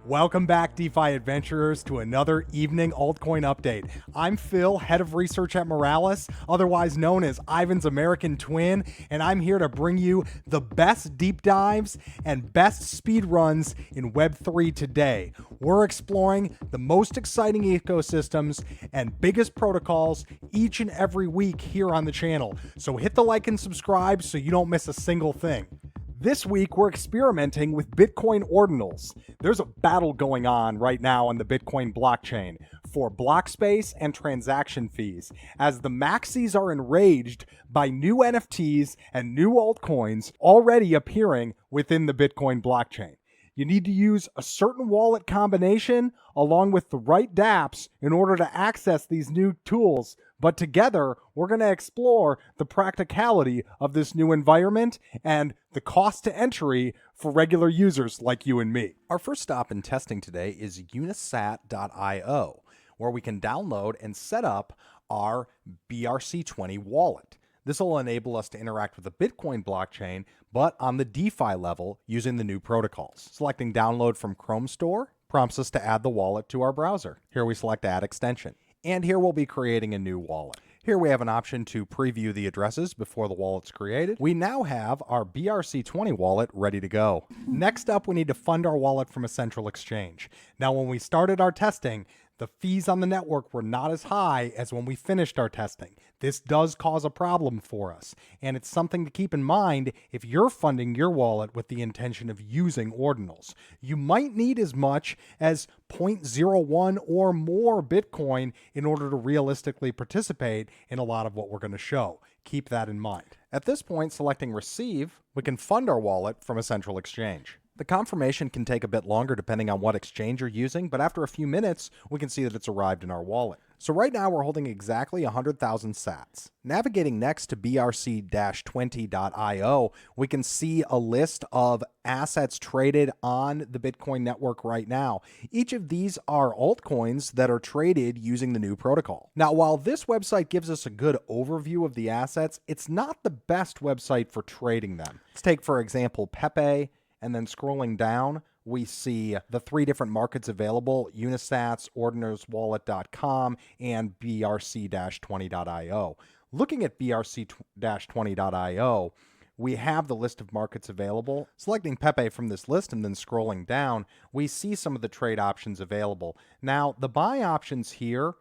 Welcome back, DeFi adventurers, to another evening altcoin update. I'm Phil, head of research at Morales, otherwise known as Ivan's American twin, and I'm here to bring you the best deep dives and best speed runs in Web3 today. We're exploring the most exciting ecosystems and biggest protocols each and every week here on the channel. So hit the like and subscribe so you don't miss a single thing. This week, we're experimenting with Bitcoin ordinals. There's a battle going on right now on the Bitcoin blockchain for block space and transaction fees, as the maxis are enraged by new NFTs and new altcoins already appearing within the Bitcoin blockchain. You need to use a certain wallet combination along with the right dApps in order to access these new tools. But together, we're going to explore the practicality of this new environment and the cost to entry for regular users like you and me. Our first stop in testing today is unisat.io, where we can download and set up our BRC20 wallet. This will enable us to interact with the Bitcoin blockchain, but on the DeFi level using the new protocols. Selecting download from Chrome Store prompts us to add the wallet to our browser. Here we select add extension. And here we'll be creating a new wallet. Here we have an option to preview the addresses before the wallet's created. We now have our BRC20 wallet ready to go. Next up, we need to fund our wallet from a central exchange. Now, when we started our testing, the fees on the network were not as high as when we finished our testing. This does cause a problem for us, and it's something to keep in mind if you're funding your wallet with the intention of using ordinals. You might need as much as 0.01 or more Bitcoin in order to realistically participate in a lot of what we're going to show. Keep that in mind. At this point, selecting receive, we can fund our wallet from a central exchange. The confirmation can take a bit longer depending on what exchange you're using, but after a few minutes, we can see that it's arrived in our wallet. So right now we're holding exactly 100,000 sats. Navigating next to BRC20.io, we can see a list of assets traded on the Bitcoin network right now. Each of these are altcoins that are traded using the new protocol. Now, while this website gives us a good overview of the assets, it's not the best website for trading them. Let's take, for example, Pepe. And then scrolling down, we see the three different markets available: Unisats, OrdinalsWallet.com, and BRC-20.io. Looking at BRC-20.io, we have the list of markets available. Selecting Pepe from this list and then scrolling down, we see some of the trade options available. Now, the buy options here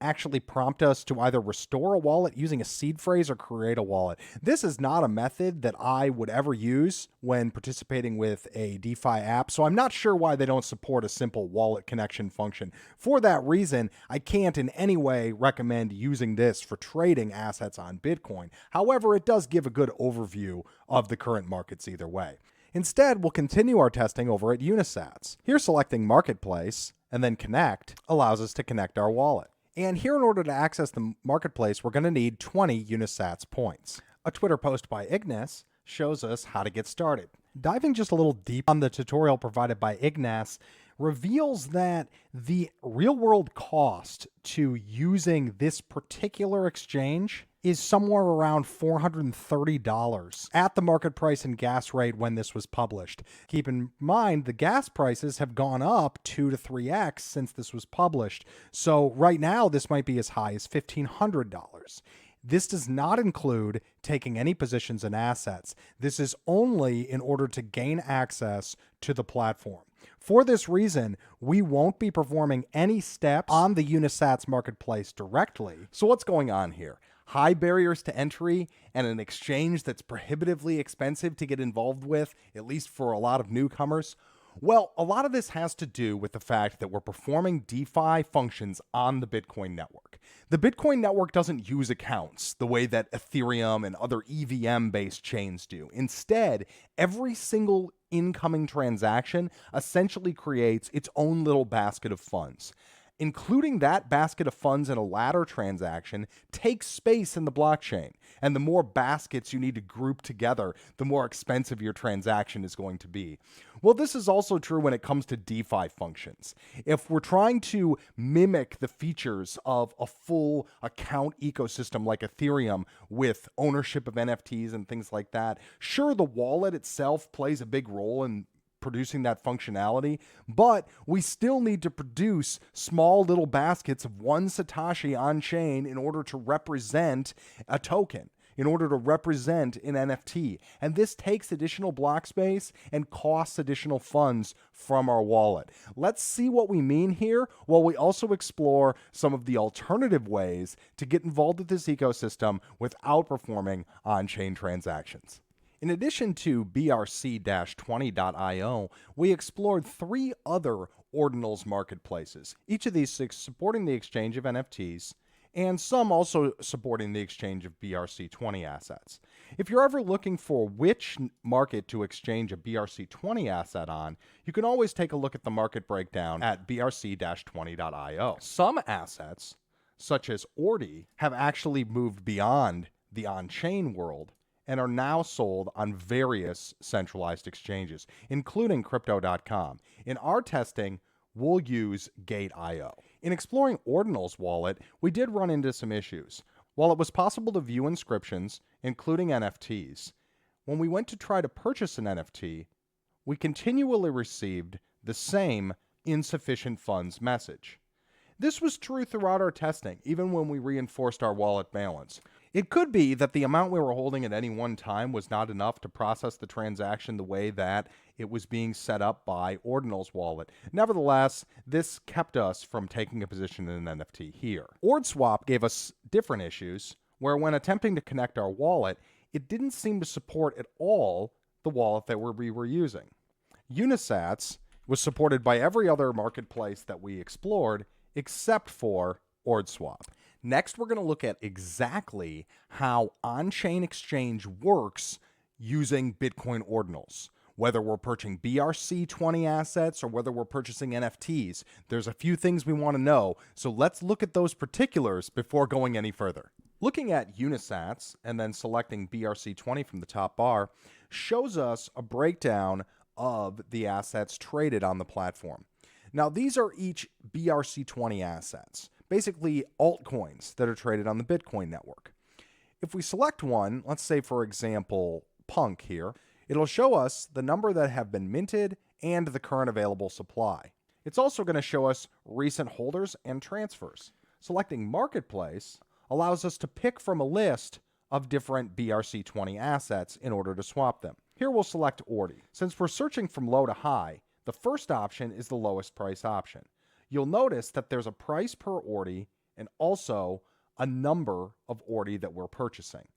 actually prompt us to either restore a wallet using a seed phrase or create a wallet. This is not a method that I would ever use when participating with a DeFi app, so I'm not sure why they don't support a simple wallet connection function. For that reason, I can't in any way recommend using this for trading assets on Bitcoin. However, it does give a good overview of the current markets either way. Instead, we'll continue our testing over at Unisats. Here, selecting Marketplace and then Connect allows us to connect our wallet. And here, in order to access the marketplace, we're going to need 20 Unisats points. A Twitter post by Ignace shows us how to get started. Diving just a little deep on the tutorial provided by Ignace reveals that the real-world cost to using this particular exchange is somewhere around $430 at the market price and gas rate when this was published. Keep in mind, the gas prices have gone up 2 to 3x since this was published. So right now, this might be as high as $1,500. This does not include taking any positions in assets. This is only in order to gain access to the platform. For this reason, we won't be performing any steps on the Unisats marketplace directly. So what's going on here? High barriers to entry and an exchange that's prohibitively expensive to get involved with, at least for a lot of newcomers. Well, a lot of this has to do with the fact that we're performing DeFi functions on the Bitcoin network. The Bitcoin network doesn't use accounts the way that Ethereum and other EVM-based chains do. Instead, every single incoming transaction essentially creates its own little basket of funds. Including that basket of funds in a ladder transaction takes space in the blockchain. And the more baskets you need to group together, the more expensive your transaction is going to be. Well, this is also true when it comes to DeFi functions. If we're trying to mimic the features of a full account ecosystem like Ethereum with ownership of NFTs and things like that, sure, the wallet itself plays a big role in producing that functionality, but we still need to produce small little baskets of 1 Satoshi on chain in order to represent a token, in order to represent an NFT. And this takes additional block space and costs additional funds from our wallet. Let's see what we mean here, while we also explore some of the alternative ways to get involved with this ecosystem without performing on-chain transactions. In addition to BRC-20.io, we explored 3 other Ordinals marketplaces, each of these 6 supporting the exchange of NFTs, and some also supporting the exchange of BRC20 assets. If you're ever looking for which market to exchange a BRC20 asset on, you can always take a look at the market breakdown at BRC-20.io. Some assets, such as ORDI, have actually moved beyond the on-chain world and are now sold on various centralized exchanges, including Crypto.com. In our testing, we'll use Gate.io. In exploring Ordinals' wallet, we did run into some issues. While it was possible to view inscriptions, including NFTs, when we went to try to purchase an NFT, we continually received the same insufficient funds message. This was true throughout our testing, even when we reinforced our wallet balance. It could be that the amount we were holding at any one time was not enough to process the transaction the way that it was being set up by Ordinals' wallet. Nevertheless, this kept us from taking a position in an NFT here. OrdSwap gave us different issues, where when attempting to connect our wallet, it didn't seem to support at all the wallet that we were using. Unisats was supported by every other marketplace that we explored, except for OrdSwap. Next, we're going to look at exactly how OnChain Exchange works using Bitcoin Ordinals. Whether we're purchasing BRC20 assets or whether we're purchasing NFTs, there's a few things we want to know, so let's look at those particulars before going any further. Looking at Unisats and then selecting BRC20 from the top bar shows us a breakdown of the assets traded on the platform. Now, these are each BRC20 assets, basically altcoins that are traded on the Bitcoin network. If we select one, let's say for example, Punk here, it'll show us the number that have been minted and the current available supply. It's also going to show us recent holders and transfers. Selecting Marketplace allows us to pick from a list of different BRC20 assets in order to swap them. Here we'll select ORDI. Since we're searching from low to high, the first option is the lowest price option. You'll notice that there's a price per ORDI and also a number of ORDI that we're purchasing.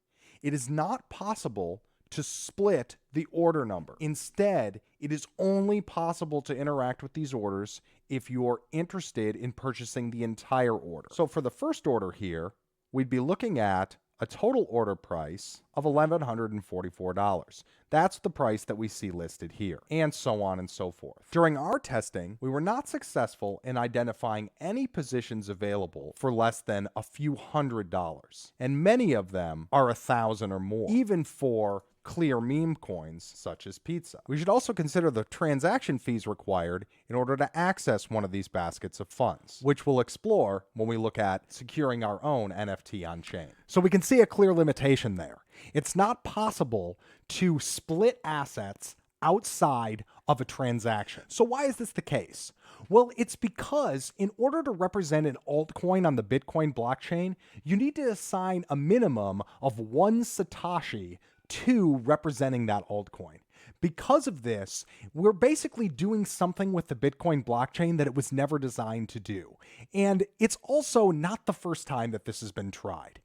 It is not possible to split the order number. Instead, it is only possible to interact with these orders if you're interested in purchasing the entire order. So for the first order here, we'd be looking at a total order price of $1,144. That's the price that we see listed here, and so on and so forth. During our testing, we were not successful in identifying any positions available for less than a few $100s, and many of them are 1,000 or more, even for clear meme coins such as pizza. We should also consider the transaction fees required in order to access one of these baskets of funds, which we'll explore when we look at securing our own NFT on chain. So we can see a clear limitation there. It's not possible to split assets outside of a transaction. So why is this the case? Well, it's because in order to represent an altcoin on the Bitcoin blockchain, you need to assign a minimum of 1 Satoshi to representing that altcoin. Because of this, we're basically doing something with the Bitcoin blockchain that it was never designed to do. And it's also not the first time that this has been tried.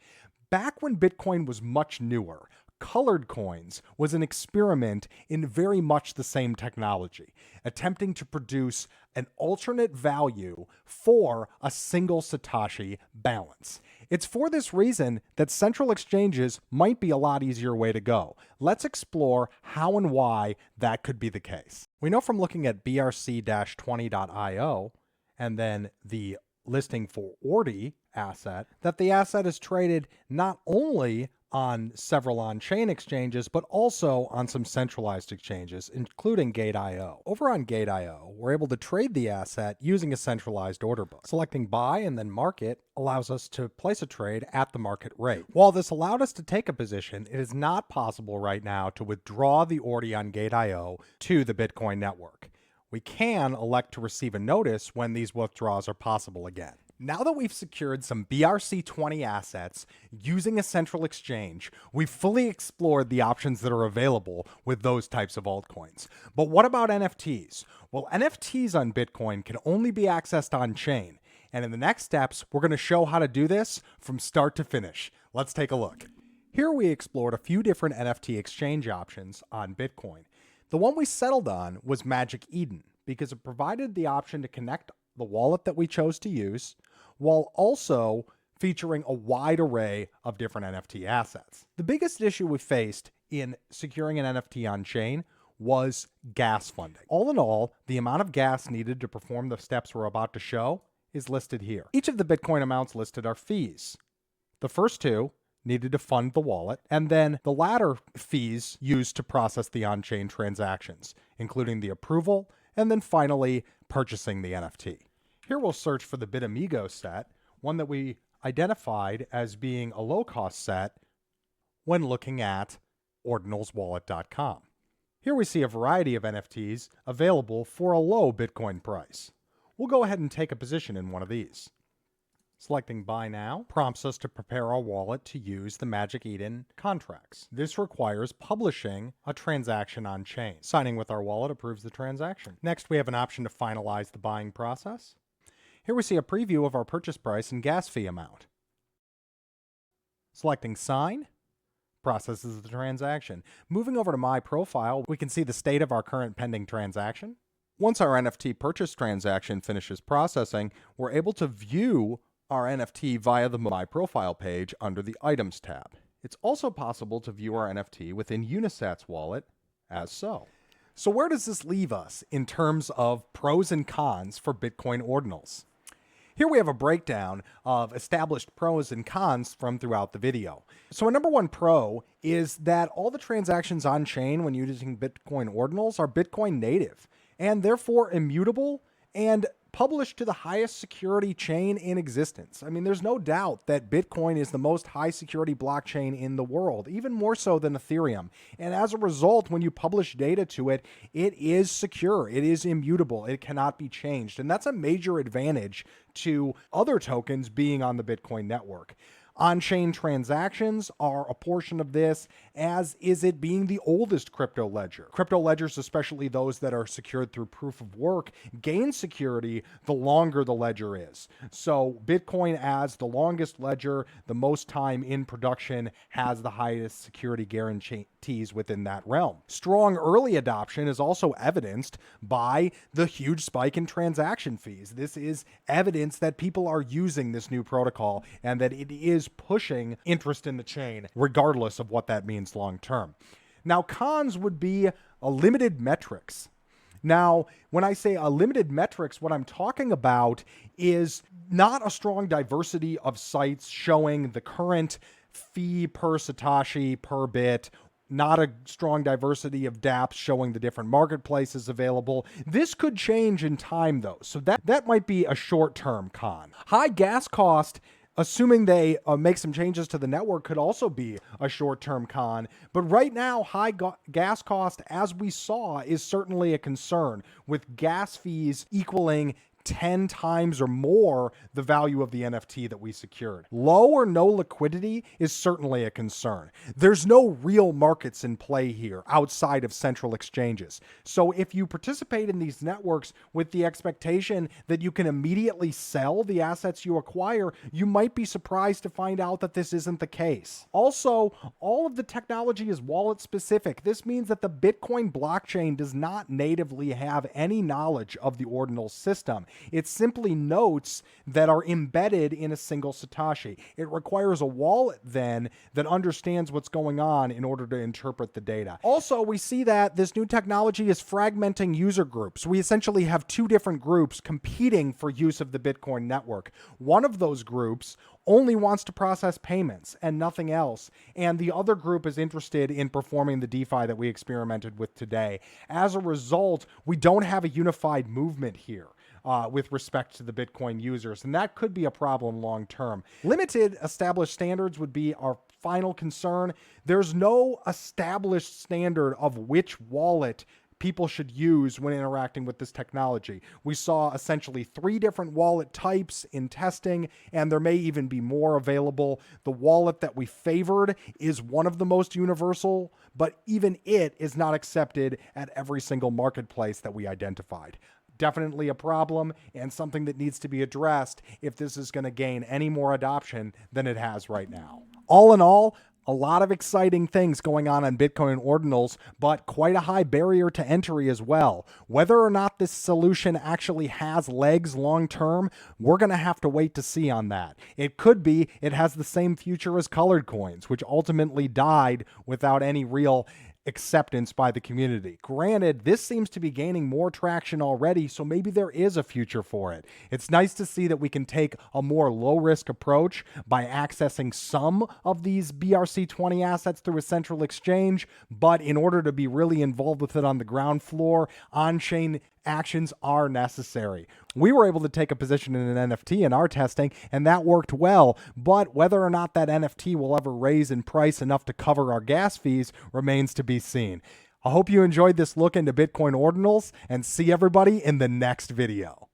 Back when Bitcoin was much newer, colored coins was an experiment in very much the same technology, attempting to produce an alternate value for a single Satoshi balance. It's for this reason that central exchanges might be a lot easier way to go. Let's explore how and why that could be the case. We know from looking at BRC-20.io and then the listing for ORDI asset that the asset is traded not only on several on-chain exchanges, but also on some centralized exchanges, including Gate.io. Over on Gate.io, we're able to trade the asset using a centralized order book. Selecting buy and then market allows us to place a trade at the market rate. While this allowed us to take a position, it is not possible right now to withdraw the order on Gate.io to the Bitcoin network. We can elect to receive a notice when these withdrawals are possible again. Now that we've secured some BRC20 assets using a central exchange, we've fully explored the options that are available with those types of altcoins. But what about NFTs? Well, NFTs on Bitcoin can only be accessed on-chain. And in the next steps, we're going to show how to do this from start to finish. Let's take a look. Here we explored a few different NFT exchange options on Bitcoin. The one we settled on was Magic Eden because it provided the option to connect the wallet that we chose to use, while also featuring a wide array of different NFT assets. The biggest issue we faced in securing an NFT on chain was gas funding. All in all, the amount of gas needed to perform the steps we're about to show is listed here. Each of the Bitcoin amounts listed are fees. The first two needed to fund the wallet, and then the latter fees used to process the on-chain transactions, including the approval, and then finally purchasing the NFT. Here we'll search for the BitAmigo set, one that we identified as being a low-cost set when looking at ORDINALsWallet.com. Here we see a variety of NFTs available for a low Bitcoin price. We'll go ahead and take a position in one of these. Selecting Buy Now prompts us to prepare our wallet to use the Magic Eden contracts. This requires publishing a transaction on chain. Signing with our wallet approves the transaction. Next, we have an option to finalize the buying process. Here we see a preview of our purchase price and gas fee amount. Selecting Sign processes the transaction. Moving over to My Profile, we can see the state of our current pending transaction. Once our NFT purchase transaction finishes processing, we're able to view our NFT via the My Profile page under the Items tab. It's also possible to view our NFT within Unisat's wallet as so. So where does this leave us in terms of pros and cons for Bitcoin ordinals? Here we have a breakdown of established pros and cons from throughout the video. So a number one pro is that all the transactions on chain when using Bitcoin ordinals are Bitcoin native and therefore immutable and published to the highest security chain in existence. I mean, there's no doubt that Bitcoin is the most high security blockchain in the world, even more so than Ethereum. And as a result, when you publish data to it, it is secure, it is immutable, it cannot be changed. And that's a major advantage to other tokens being on the Bitcoin network. On-chain transactions are a portion of this, as is it being the oldest crypto ledger. Crypto ledgers, especially those that are secured through proof of work, gain security the longer the ledger is. So Bitcoin, as the longest ledger, the most time in production, has the highest security guarantees within that realm. Strong early adoption is also evidenced by the huge spike in transaction fees. This is evidence that people are using this new protocol and that it is pushing interest in the chain, regardless of what that means long term. Now, cons would be a limited metrics. Now, when I say a limited metrics, what I'm talking about is not a strong diversity of sites showing the current fee per Satoshi per bit, not a strong diversity of dApps showing the different marketplaces available. This could change in time, though, so that might be a short-term con. High gas cost, assuming they make some changes to the network, could also be a short-term con. But right now, high gas cost, as we saw, is certainly a concern, with gas fees equaling 10 times or more the value of the NFT that we secured. Low or no liquidity is certainly a concern. There's no real markets in play here outside of central exchanges. So if you participate in these networks with the expectation that you can immediately sell the assets you acquire, you might be surprised to find out that this isn't the case. Also, all of the technology is wallet specific. This means that the Bitcoin blockchain does not natively have any knowledge of the ordinal system. It's simply notes that are embedded in a single Satoshi. It requires a wallet then that understands what's going on in order to interpret the data. Also, we see that this new technology is fragmenting user groups. We essentially have two different groups competing for use of the Bitcoin network. One of those groups only wants to process payments and nothing else. And the other group is interested in performing the DeFi that we experimented with today. As a result, we don't have a unified movement here. With respect to the Bitcoin users, and that could be a problem long term. Limited established standards would be our final concern. There's no established standard of which wallet people should use when interacting with this technology. We saw essentially 3 different wallet types in testing, and there may even be more available. The wallet that we favored is one of the most universal, but even it is not accepted at every single marketplace that we identified. Definitely a problem and something that needs to be addressed if this is going to gain any more adoption than it has right now. All in all, a lot of exciting things going on Bitcoin Ordinals, but quite a high barrier to entry as well. Whether or not this solution actually has legs long term, we're going to have to wait to see on that. It could be it has the same future as colored coins, which ultimately died without any real acceptance by the community. Granted, this seems to be gaining more traction already, so maybe there is a future for it. It's nice to see that we can take a more low-risk approach by accessing some of these BRC20 assets through a central exchange, but in order to be really involved with it on the ground floor, on-chain actions are necessary. We were able to take a position in an NFT in our testing, and that worked well, but whether or not that NFT will ever raise in price enough to cover our gas fees remains to be seen. I hope you enjoyed this look into Bitcoin Ordinals, and see everybody in the next video.